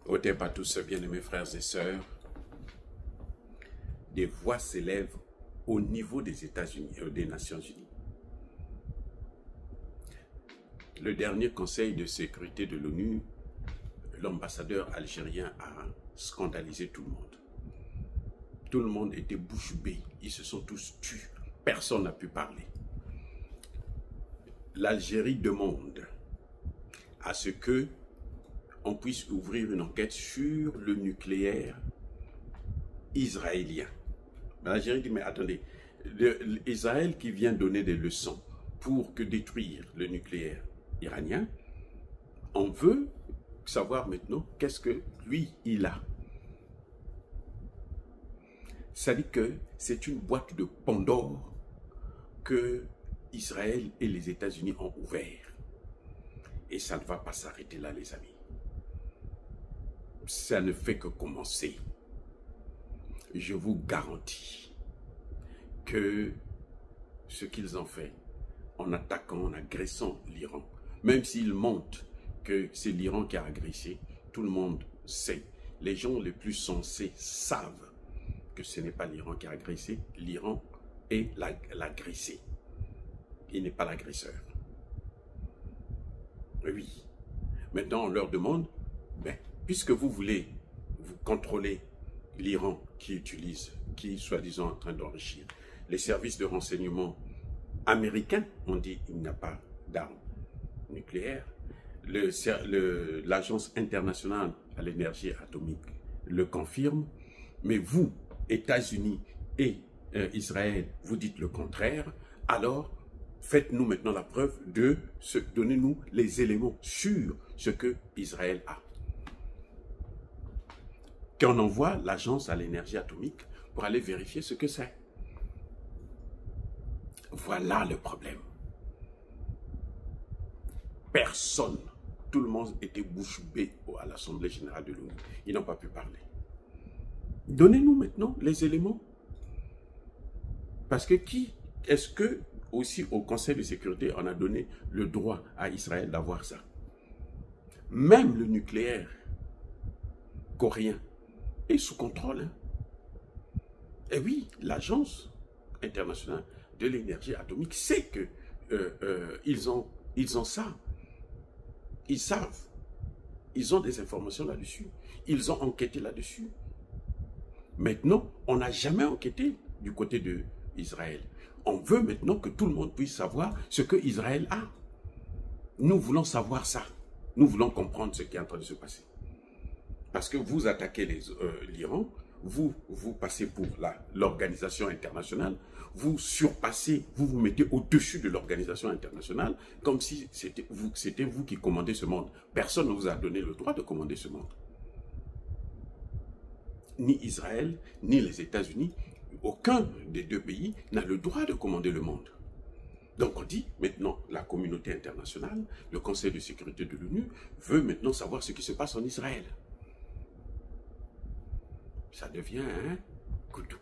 Otep à tous, bien-aimés frères et sœurs, des voix s'élèvent au niveau des États-Unis, des Nations Unies. Le dernier Conseil de sécurité de l'ONU, l'ambassadeur algérien a scandalisé tout le monde. Tout le monde était bouche bée, ils se sont tous tus, personne n'a pu parler. L'Algérie demande à ce que on puisse ouvrir une enquête sur le nucléaire israélien. L'Algérie dit, mais attendez, Israël qui vient donner des leçons pour que détruire le nucléaire iranien, on veut savoir maintenant qu'est-ce que lui, il a. Ça dit que c'est une boîte de Pandore que Israël et les États-Unis ont ouvert. Et ça ne va pas s'arrêter là, les amis. Ça ne fait que commencer. Je vous garantis que ce qu'ils ont fait en attaquant, en agressant l'Iran, même s'ils montrent que c'est l'Iran qui a agressé, tout le monde sait. Les gens les plus sensés savent que ce n'est pas l'Iran qui a agressé, l'Iran est l'agressé. Il n'est pas l'agresseur. Oui. Maintenant, on leur demande, ben, puisque vous voulez vous contrôler l'Iran qui est soi-disant en train d'enrichir les services de renseignement américains, on dit il n'y a pas d'armes nucléaires. L'Agence internationale à l'énergie atomique le confirme, mais vous, États-Unis et Israël, vous dites le contraire, alors faites-nous maintenant la preuve donnez-nous les éléments sur ce que Israël a. Qu'on envoie l'agence à l'énergie atomique pour aller vérifier ce que c'est. Voilà le problème. Personne, tout le monde était bouche bée à l'Assemblée générale de l'ONU. Ils n'ont pas pu parler. Donnez-nous maintenant les éléments. Parce que est-ce que aussi au Conseil de sécurité, on a donné le droit à Israël d'avoir ça? Même le nucléaire coréen est sous contrôle. Hein. Et oui, l'Agence internationale de l'énergie atomique sait que ils ont ça. Ils savent. Ils ont des informations là-dessus. Ils ont enquêté là-dessus. Maintenant, on n'a jamais enquêté du côté d'Israël. On veut maintenant que tout le monde puisse savoir ce que Israël a. Nous voulons savoir ça. Nous voulons comprendre ce qui est en train de se passer. Parce que vous attaquez l'Iran, vous passez pour l'organisation internationale, vous surpassez, vous mettez au-dessus de l'organisation internationale, comme si c'était vous qui commandez ce monde. Personne ne vous a donné le droit de commander ce monde. Ni Israël, ni les États-Unis, aucun des deux pays n'a le droit de commander le monde. Donc on dit, maintenant, la communauté internationale, le Conseil de sécurité de l'ONU, veut maintenant savoir ce qui se passe en Israël. Ça devient couteau.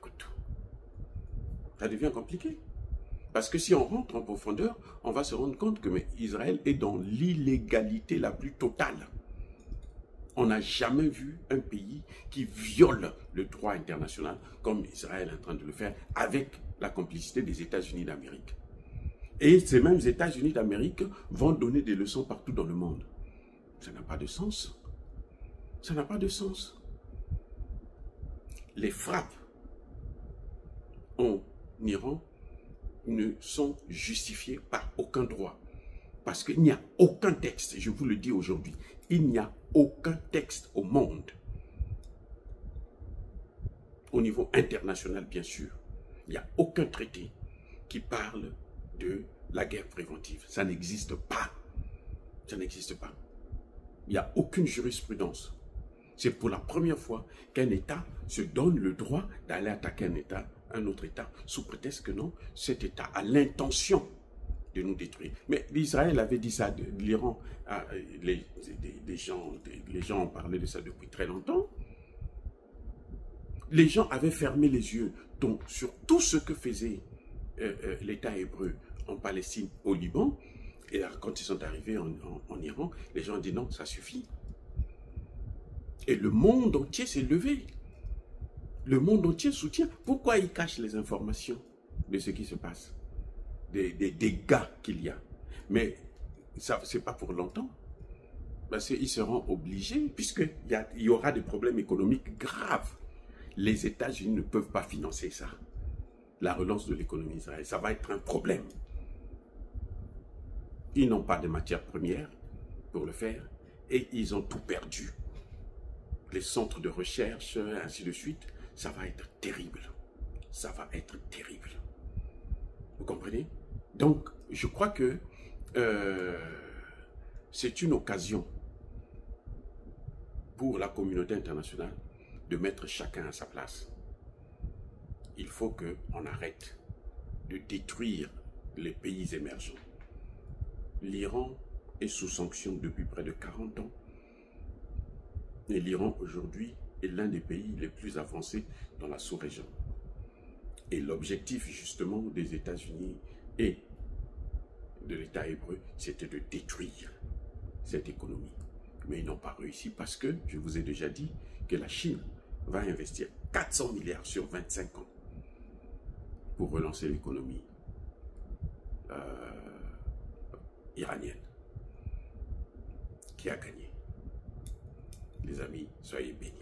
Ça devient compliqué. Parce que si on rentre en profondeur, on va se rendre compte que Israël est dans l'illégalité la plus totale. On n'a jamais vu un pays qui viole le droit international comme Israël est en train de le faire avec la complicité des États-Unis d'Amérique. Et ces mêmes États-Unis d'Amérique vont donner des leçons partout dans le monde. Ça n'a pas de sens. Ça n'a pas de sens. Les frappes en Iran ne sont justifiées par aucun droit. Parce qu'il n'y a aucun texte, je vous le dis aujourd'hui, il n'y a aucun texte au monde, au niveau international bien sûr, il n'y a aucun traité qui parle de la guerre préventive. Ça n'existe pas. Ça n'existe pas. Il n'y a aucune jurisprudence. C'est pour la première fois qu'un État se donne le droit d'aller attaquer un autre État, sous prétexte que non, cet État a l'intention de nous détruire. Mais l'Israël avait dit ça, l'Iran, les gens ont parlé de ça depuis très longtemps. Les gens avaient fermé les yeux sur tout ce que faisait l'État hébreu en Palestine, au Liban. Et là, quand ils sont arrivés en Iran, les gens ont dit non, ça suffit. Et le monde entier s'est levé. Le monde entier soutient. Pourquoi ils cachent les informations de ce qui se passe? Des dégâts qu'il y a. Mais ça, c'est pas pour longtemps. Parce qu'ils seront obligés, puisqu'il y aura des problèmes économiques graves. Les États-Unis ne peuvent pas financer ça. La relance de l'économie d'Israël, ça va être un problème. Ils n'ont pas de matières premières pour le faire et ils ont tout perdu. Les centres de recherche, ainsi de suite, ça va être terrible. Ça va être terrible. Vous comprenez? Donc, je crois que c'est une occasion pour la communauté internationale de mettre chacun à sa place. Il faut qu'on arrête de détruire les pays émergents. L'Iran est sous sanction depuis près de 40 ans. Et l'Iran aujourd'hui est l'un des pays les plus avancés dans la sous-région. Et l'objectif justement des États-Unis et de l'État hébreu, c'était de détruire cette économie. Mais ils n'ont pas réussi parce que, je vous ai déjà dit, que la Chine va investir 400 milliards sur 25 ans pour relancer l'économie iranienne. Qui a gagné? Les amis, soyez bénis.